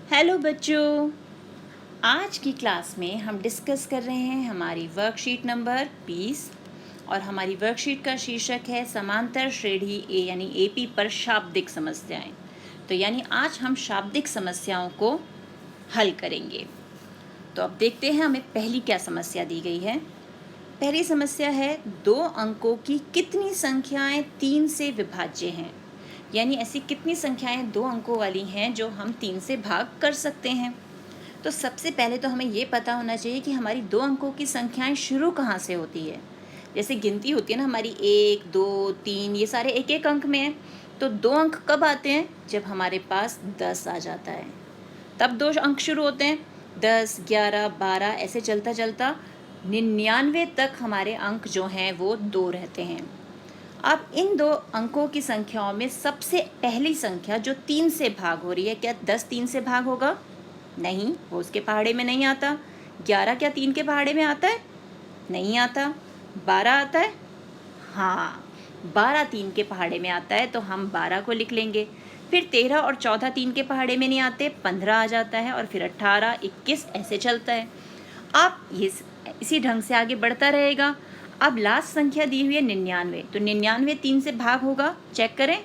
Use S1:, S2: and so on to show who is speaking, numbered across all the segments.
S1: Hello बच्चों, आज की क्लास में हम डिस्कस कर रहे हैं हमारी वर्कशीट नंबर 20 और हमारी वर्कशीट का शीर्षक है समांतर श्रेणी ए यानी एपी पर शाब्दिक समस्याएं। तो यानी आज हम शाब्दिक समस्याओं को हल करेंगे। तो अब देखते हैं हमें पहली क्या समस्या दी गई है। पहली समस्या है 2 अंकों की कितनी संख्याएं 3 से विभाज्य हैं, यानी ऐसी कितनी संख्याएं 2 अंकों वाली हैं जो हम 3 से भाग कर सकते हैं। तो सबसे पहले तो हमें ये पता होना चाहिए कि हमारी 2 अंकों की संख्याएं शुरू कहाँ से होती है। जैसे गिनती होती है ना हमारी 1, 2, 3, ये सारे एक एक अंक में हैं। तो 2 अंक कब आते हैं? जब हमारे पास 10 आ जाता है, तब 2 अंक शुरू होते हैं। 10, 11, 12 ऐसे चलता चलता 99 तक हमारे अंक जो हैं वो 2 रहते हैं। अब इन 2 अंकों की संख्याओं में सबसे पहली संख्या जो 3 से भाग हो रही है, क्या 10 3 से भाग होगा? नहीं, वो उसके पहाड़े में नहीं आता। 11 क्या 3 के पहाड़े में आता है? नहीं आता। 12 आता है? हाँ, 12 3 के पहाड़े में आता है, तो हम 12 को लिख लेंगे। फिर 13 और 14 3 के पहाड़े में नहीं आते, 15 आ जाता है, और फिर 18, 21 ऐसे चलता है। अब ये इसी ढंग से आगे बढ़ता रहेगा। अब लास्ट संख्या दी हुई है 99, तो 99 3 से भाग होगा? चेक करें,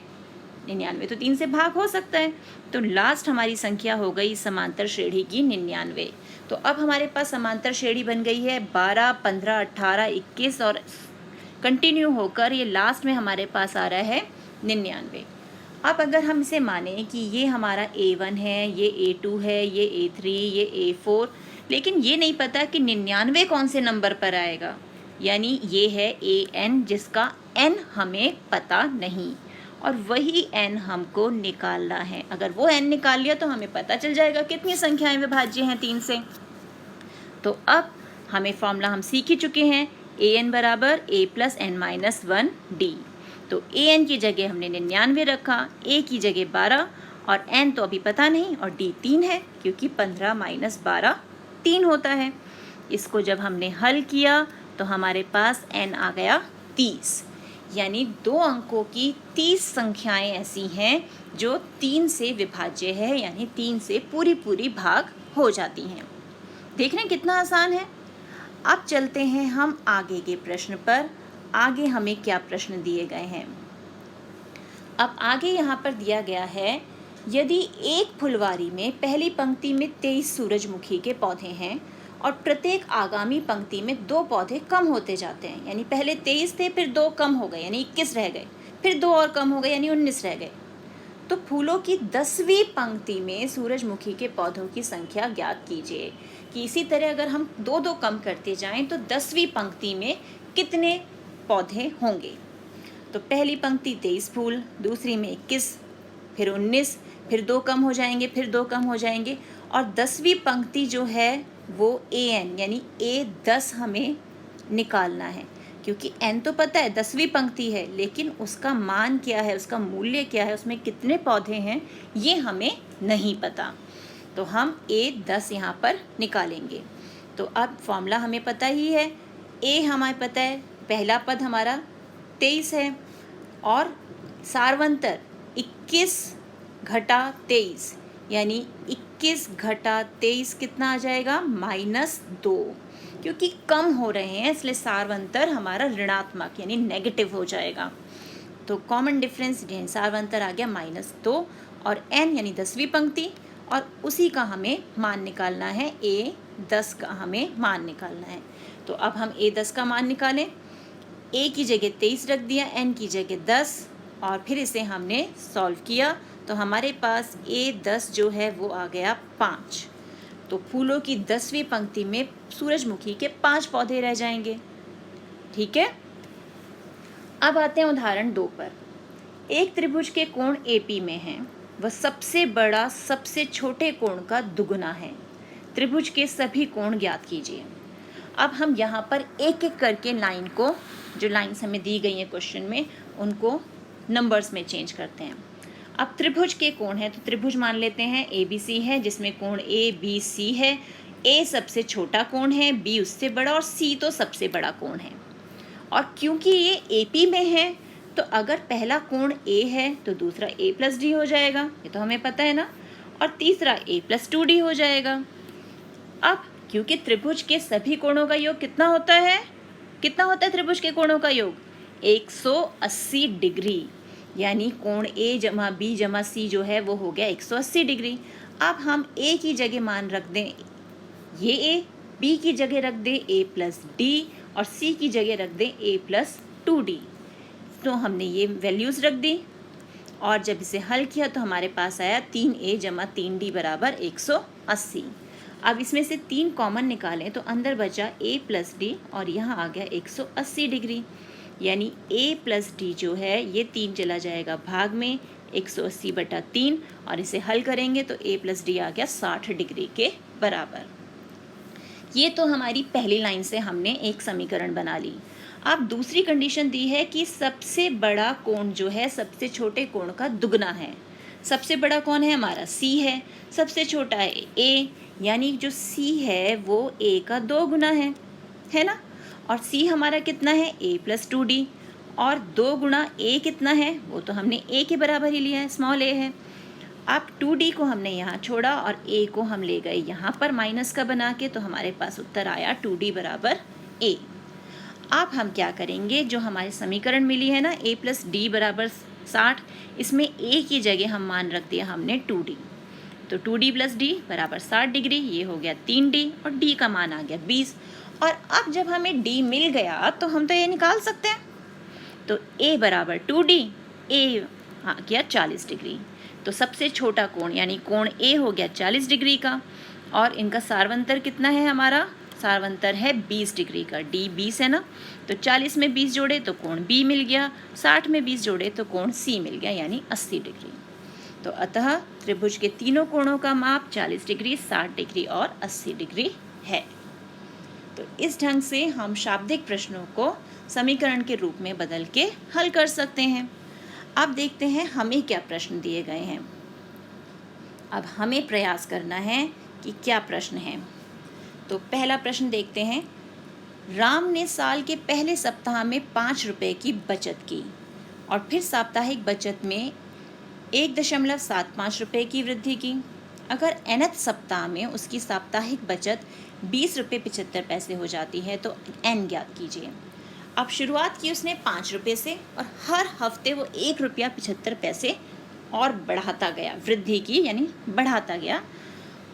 S1: 99 तो 3 से भाग हो सकता है। तो लास्ट हमारी संख्या हो गई समांतर श्रेणी की 99। तो अब हमारे पास समांतर श्रेणी बन गई है 12, 15, 18, 21 और कंटिन्यू होकर ये लास्ट में हमारे पास आ रहा है 99। अब अगर हम इसे माने कि ये हमारा A1 है, ये A2 है, ये A3, ये A4, लेकिन ये नहीं पता कि 99 कौन से नंबर पर आएगा, यानी ये है AN जिसका N हमें पता नहीं, और वही n हमको निकालना है। अगर वो n निकाल लिया तो हमें पता चल जाएगा कितनी संख्याएं विभाज्य हैं 3 से। तो अब हमें फॉर्मूला हम सीख ही चुके हैं, an बराबर a plus n minus 1d। तो an की जगह हमने 99 रखा, a की जगह 12, और n तो अभी पता नहीं, और d 3 है क्योंकि 15 माइनस 12 3 होता है। इसको जब हमने हल किया तो हमारे पास n आ गया 30, यानी 2 अंकों की 30 संख्याएं ऐसी हैं जो 3 से विभाज्य है, यानी 3 से पूरी भाग हो जाती हैं। देख रहे हैं कितना आसान है। अब चलते हैं हम आगे के प्रश्न पर। आगे हमें क्या प्रश्न दिए गए हैं? अब आगे यहाँ पर दिया गया है, यदि एक फुलवारी में पहली पंक्ति में 23 सूरजमुखी के पौधे हैं और प्रत्येक आगामी पंक्ति में 2 पौधे कम होते जाते हैं, यानी पहले 23 थे, फिर 2 कम हो गए यानी 21 रह गए, फिर 2 और कम हो गए यानी 19 रह गए, तो फूलों की 10वीं पंक्ति में सूरजमुखी के पौधों की संख्या ज्ञात कीजिए। कि इसी तरह अगर हम 2-2 कम करते जाएं तो 10वीं पंक्ति में कितने पौधे होंगे। तो पहली पंक्ति 23 फूल, दूसरी में 21, फिर 19, फिर 2 कम हो जाएंगे, फिर 2 कम हो जाएंगे, और 10वीं पंक्ति जो है वो an यानी A10 हमें निकालना है, क्योंकि n तो पता है 10वीं पंक्ति है, लेकिन उसका मान क्या है, उसका मूल्य क्या है, उसमें कितने पौधे हैं, ये हमें नहीं पता। तो हम A10 यहाँ पर निकालेंगे। तो अब फॉर्मूला हमें पता ही है, A हमें पता है, पहला पद हमारा 23 है, और सारवंतर 21 घटा 23, यानी 21 घटा 23 कितना आ जाएगा? -2, क्योंकि कम हो रहे हैं इसलिए सारवंतर हमारा ऋणात्मक यानी नेगेटिव हो जाएगा। तो कॉमन डिफरेंस सारवंतर आ गया -2, और n यानी 10वीं पंक्ति, और उसी का हमें मान निकालना है, A10 का हमें मान निकालना है। तो अब हम A10 का मान निकालें। a की जगह 23 रख दिया, n की जगह 10, और फिर इसे हमने सॉल्व किया तो हमारे पास A10 जो है वो आ गया 5। तो फूलों की 10वीं पंक्ति में सूरजमुखी के 5 पौधे रह जाएंगे। ठीक है, अब आते हैं उदाहरण 2 पर। एक त्रिभुज के कोण AP में हैं, वह सबसे बड़ा सबसे छोटे कोण का दुगुना है। त्रिभुज के सभी कोण ज्ञात कीजिए। अब हम यहाँ पर एक एक करके लाइन को, जो लाइन्स हमें दी गई हैं क्वेश्चन में, उनको नंबर्स में चेंज करते हैं। अब त्रिभुज के कोण है तो त्रिभुज मान लेते हैं ABC है, जिसमें कोण ABC है। A सबसे छोटा कोण है, B उससे बड़ा, और C तो सबसे बड़ा कोण है। और क्योंकि ये AP में है तो अगर पहला कोण A है तो दूसरा A+D हो जाएगा, ये तो हमें पता है ना। और तीसरा a प्लस 2d हो जाएगा। अब क्योंकि त्रिभुज के सभी कोणों का योग कितना होता है, कितना होता है त्रिभुज के कोणों का योग 180 डिग्री, यानी कोण a जमा b जमा c जो है वो हो गया 180 डिग्री। अब हम a की जगह मान रख दें ये a, b की जगह रख दें a प्लस d और c की जगह रख दें a प्लस 2d। तो हमने ये वैल्यूज़ रख दी और जब इसे हल किया तो हमारे पास आया 3a जमा 3d बराबर 180। अब इसमें से 3 कॉमन निकालें तो अंदर बचा a प्लस डी और यहाँ आ गया 180 डिग्री, यानी a प्लस डी जो है ये 3 चला जाएगा भाग में 180/3 और इसे हल करेंगे तो a प्लस डी आ गया 60 डिग्री के बराबर। ये तो हमारी पहली लाइन से हमने एक समीकरण बना ली। अब दूसरी कंडीशन दी है कि सबसे बड़ा कोण जो है सबसे छोटे कोण का दुगना है। सबसे बड़ा कौन है हमारा c है, सबसे छोटा है a, यानी जो c है वो a का 2 गुना है ना। और c हमारा कितना है a प्लस 2d और 2 गुना a कितना है वो तो हमने a के बराबर ही लिया है, स्मॉल a है। अब 2d को हमने यहाँ छोड़ा और a को हम ले गए यहाँ पर माइनस का बना के, तो हमारे पास उत्तर आया 2d बराबर a। अब हम क्या करेंगे, जो हमारी समीकरण मिली है ना a प्लस डी बराबर 60, इसमें a की जगह हम मान रख दिया हमने 2d, तो 2d प्लस डी बराबर 60 डिग्री, ये हो गया 3d और d का मान आ गया 20। और अब जब हमें d मिल गया तो हम तो ये निकाल सकते हैं, तो a बराबर 2d, a आ गया 40 डिग्री। तो सबसे छोटा कोण यानी कोण a हो गया 40 डिग्री का और इनका सार्वंतर कितना है, हमारा सार्वंतर है 20 डिग्री का, d 20 है ना, तो 40 में 20 जोड़े तो कोण b मिल गया, 60 में 20 जोड़े तो कोण c मिल गया, यानी 80 डिग्री। तो अतः त्रिभुज के तीनों कोणों का माप 40 डिग्री, 60 डिग्री और 80 डिग्री है। तो इस ढंग से हम शाब्दिक प्रश्नों को समीकरण के रूप में बदल के हल कर सकते हैं। अब देखते हैं हमें क्या प्रश्न दिए गए हैं। अब हमें प्रयास करना है कि क्या प्रश्न है। तो पहला प्रश्न देखते हैं। राम ने साल के पहले सप्ताह में 5 रुपए की बचत की और फिर साप्ताहिक बचत में 1.75 रुपए की वृद्धि की। अगर nth सप्ताह में उसकी साप्ताहिक बचत 20 रुपये 75 पैसे हो जाती है तो n ज्ञात कीजिए। अब शुरुआत की उसने 5 रुपये से और हर हफ्ते वो 1 रुपया 75 पैसे और बढ़ाता गया, वृद्धि की यानी बढ़ाता गया।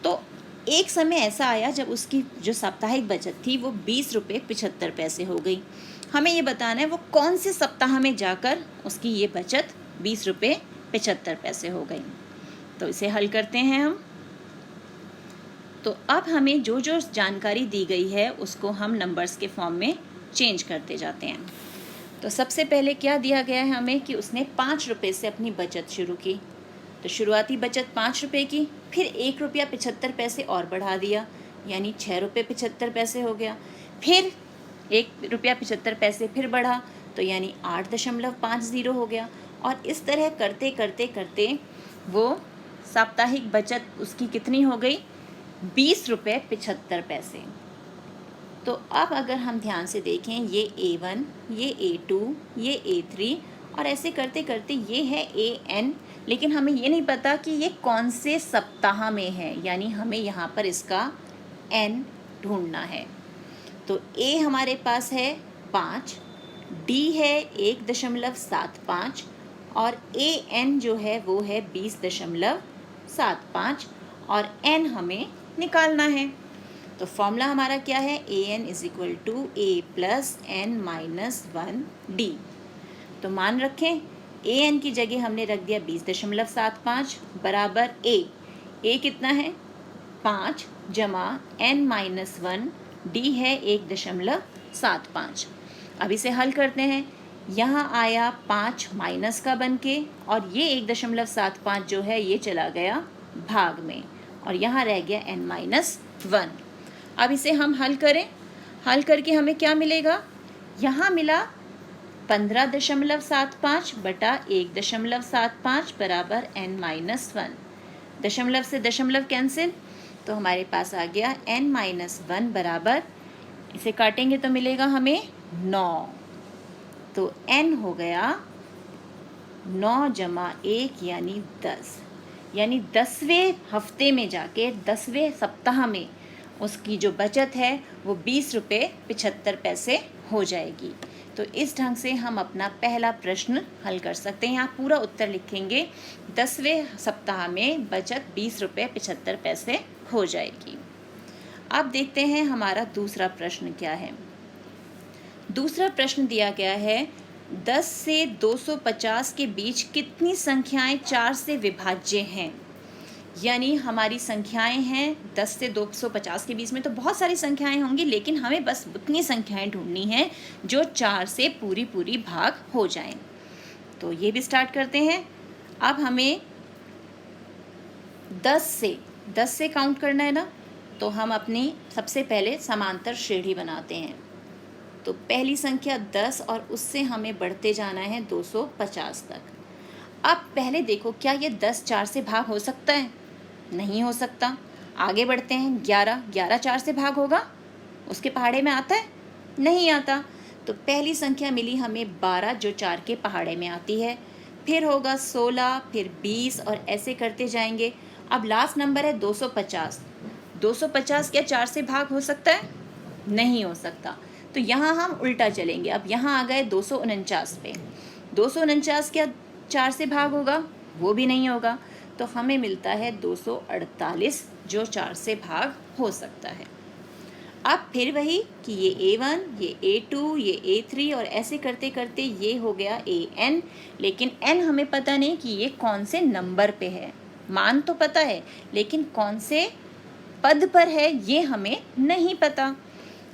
S1: तो एक समय ऐसा आया जब उसकी जो साप्ताहिक बचत थी वो 20 रुपये 75 पैसे हो गई। हमें ये बताना है वो कौन से सप्ताह में जाकर उसकी ये बचत 20 रुपये 75 पैसे हो गई। तो इसे हल करते हैं हम। तो अब हमें जो जो जानकारी दी गई है उसको हम नंबर्स के फॉर्म में चेंज करते जाते हैं। तो सबसे पहले क्या दिया गया है हमें कि उसने 5 रुपये से अपनी बचत शुरू की, तो शुरुआती बचत 5 रुपये की, फिर 1 रुपया 75 पैसे और बढ़ा दिया यानी 6 रुपये 75 पैसे हो गया, फिर 1 रुपया 75 पैसे फिर बढ़ा तो यानी 8.50 हो गया। और इस तरह करते करते करते वो साप्ताहिक बचत उसकी कितनी हो गई 20 रुपये 75 पैसे। तो अब अगर हम ध्यान से देखें ये A1, ये A2, ये A3 और ऐसे करते करते ये है AN, लेकिन हमें ये नहीं पता कि ये कौन से सप्ताह में है, यानी हमें यहाँ पर इसका N ढूंढना है। तो A हमारे पास है 5, D है 1.75 और AN जो है वो है 20.75 और N हमें निकालना है। तो फॉर्मूला हमारा क्या है, AN = A + N - 1D। तो मान रखें AN की जगह हमने रख दिया 20.75 बराबर A कितना है 5 जमा N - 1 D है 1.75। अब इसे हल करते हैं। यहाँ आया 5 माइनस का बन के और ये 1.75 जो है ये चला गया भाग में और यहाँ रह गया N - 1। अब इसे हम हल करें, हल करके हमें क्या मिलेगा, यहाँ मिला 15.75 बटा 1.75 बराबर N - 1। दशमलव से दशमलव कैंसिल, तो हमारे पास आ गया N - 1 बराबर, इसे काटेंगे तो मिलेगा हमें 9। तो N हो गया 9 जमा 1 यानी 10। यानी 10वें हफ्ते में जाके 10वें सप्ताह में उसकी जो बचत है वो 20 रुपये 75 पैसे हो जाएगी। तो इस ढंग से हम अपना पहला प्रश्न हल कर सकते हैं। यहाँ पूरा उत्तर लिखेंगे, 10वें सप्ताह में बचत 20 रुपये 75 पैसे हो जाएगी। अब देखते हैं हमारा दूसरा प्रश्न क्या है। दूसरा प्रश्न दिया गया है, 10 से 250 के बीच कितनी संख्याएं 4 से विभाज्य हैं। यानी हमारी संख्याएं हैं 10 से 250 के बीच में, तो बहुत सारी संख्याएं होंगी, लेकिन हमें बस उतनी संख्याएं ढूंढनी हैं जो 4 से पूरी भाग हो जाएं। तो ये भी स्टार्ट करते हैं। अब हमें 10 से काउंट करना है ना, तो हम अपनी सबसे पहले समांतर श्रेणी बनाते हैं। तो पहली संख्या 10 और उससे हमें बढ़ते जाना है 250 तक। अब पहले देखो, क्या ये 10 4 से भाग हो सकता है? नहीं हो सकता। आगे बढ़ते हैं, 11 4 से भाग होगा? उसके पहाड़े में आता है? नहीं आता। तो पहली संख्या मिली हमें 12 जो 4 के पहाड़े में आती है, फिर होगा 16, फिर 20 और ऐसे करते जाएंगे। अब लास्ट नंबर है 250। 250 क्या 4 से भाग हो सकता है? नहीं हो सकता। तो यहाँ हम उल्टा चलेंगे। अब यहाँ आ गए 249 पे। 249 क्या 4 से भाग होगा? वो भी नहीं होगा। तो हमें मिलता है 248 जो 4 से भाग हो सकता है। अब फिर वही कि ये A1, ये A2, ये A3 और ऐसे करते करते ये हो गया AN, लेकिन N हमें पता नहीं कि ये कौन से नंबर पे है। मान तो पता है, लेकिन कौन से पद पर है ये हमें नहीं पता।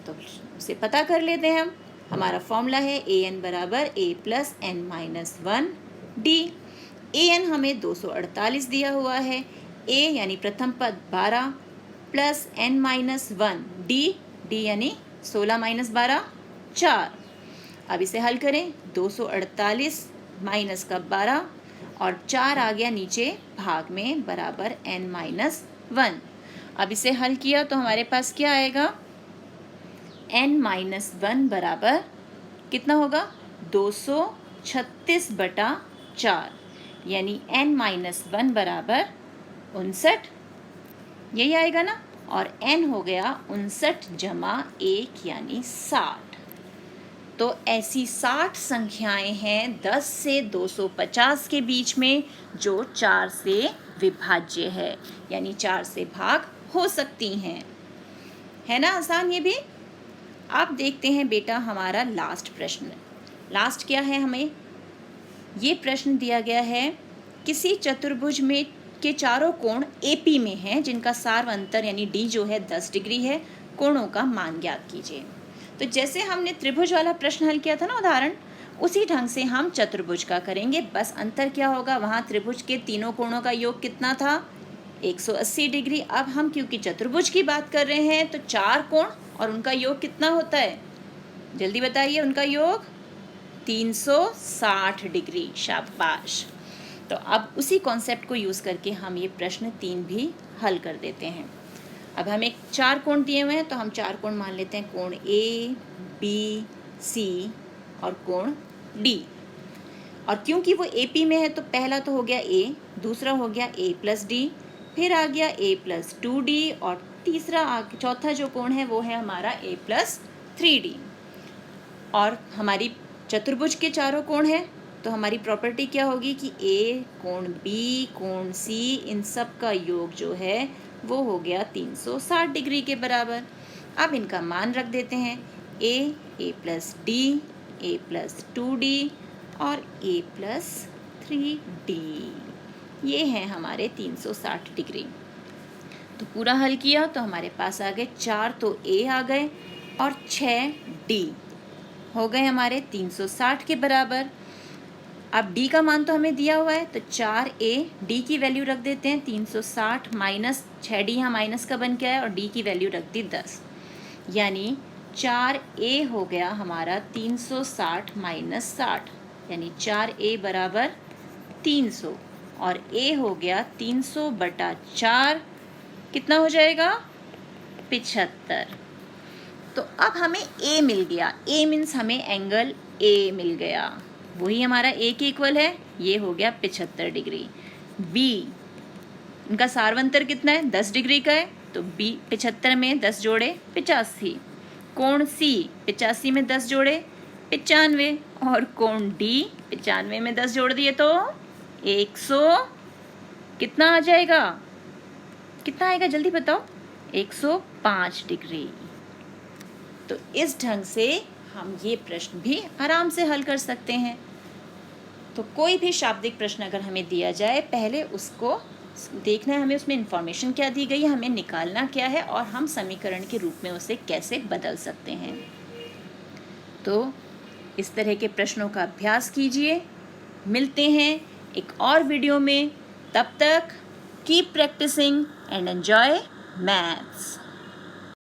S1: तो उसे पता कर लेते हैं हम। हमारा फॉर्मूला है AN बराबर A प्लस N-1D। AN हमें 248 दिया हुआ है। A यानी प्रथम पद 12 प्लस N-1D, D यानी 16 माइनस 12 4। अब इसे हल करें, 248 माइनस का 12 और 4 आ गया नीचे भाग में बराबर N-1। अब इसे हल किया तो हमारे पास क्या आएगा? N-1 बराबर कितना होगा? 236/4, यानी N-1 बराबर 59, यही आएगा ना। और N हो गया 59 जमा 1 यानी 60। तो ऐसी 60 संख्याएं हैं 10 से 250 के बीच में जो 4 से विभाज्य है, यानी 4 से भाग हो सकती हैं। है ना आसान ये भी। अब देखते हैं बेटा हमारा लास्ट प्रश्न। लास्ट क्या है? हमें ये प्रश्न दिया गया है, किसी चतुर्भुज में के चारों कोण AP में हैं जिनका सार्व अंतर यानी D जो है 10 डिग्री है, कोणों का मान ज्ञात कीजिए। तो जैसे हमने त्रिभुज वाला प्रश्न हल किया था ना उदाहरण, उसी ढंग से हम चतुर्भुज का करेंगे। बस अंतर क्या होगा, वहाँ त्रिभुज के तीनों कोणों का योग कितना था? 180 डिग्री। अब हम क्योंकि चतुर्भुज की बात कर रहे हैं तो 4 कोण और उनका योग कितना होता है? जल्दी बताइए। उनका योग 360 डिग्री। शाबाश। तो अब उसी कॉन्सेप्ट को यूज़ करके हम ये प्रश्न 3 भी हल कर देते हैं। अब हमें 4 कोण दिए हुए हैं तो हम 4 कोण मान लेते हैं, कोण A, B, C और कोण D। और क्योंकि वो AP में है तो पहला तो हो गया A, दूसरा हो गया A प्लस D, फिर आ गया A प्लस 2D और चौथा जो कोण है वो है हमारा A प्लस 3D। और हमारी चतुर्भुज के चारों कोण हैं तो हमारी प्रॉपर्टी क्या होगी कि A, कोण B, कोण C, इन सब का योग जो है वो हो गया 360 डिग्री के बराबर। अब इनका मान रख देते हैं, A plus D, A plus 2D और A प्लस 3D। ये हैं हमारे 360 डिग्री। तो पूरा हल किया तो हमारे पास आ गए 4 तो A आ गए और 6 D हो गए हमारे 360 के बराबर। अब D का मान तो हमें दिया हुआ है तो 4A, D की वैल्यू रख देते हैं 360 माइनस 6D यहाँ माइनस का बन के आया और D की वैल्यू रख दी 10, यानी 4A हो गया हमारा 360 माइनस 60, यानी 4A बराबर 300 और A हो गया 300/4, कितना हो जाएगा? 75। तो अब हमें A मिल गया। A मीन्स हमें एंगल A मिल गया, वही हमारा A के इक्वल है, ये हो गया 75 डिग्री। B इनका सार्वंतर कितना है? 10 डिग्री का है। तो बी 75 में 10 जोड़े 85। कोण सी 85 में 10 जोड़े 95। और कोण डी 95 में 10 जोड़ दिए तो 100 कितना आ जाएगा? कितना आएगा जल्दी बताओ? 105 डिग्री। तो इस ढंग से हम ये प्रश्न भी आराम से हल कर सकते हैं। तो कोई भी शाब्दिक प्रश्न अगर हमें दिया जाए, पहले उसको देखना है हमें उसमें इंफॉर्मेशन क्या दी गई है, हमें निकालना क्या है और हम समीकरण के रूप में उसे कैसे बदल सकते हैं। तो इस तरह के प्रश्नों का अभ्यास कीजिए। मिलते हैं एक और वीडियो में। तब तक keep practising and enjoy maths.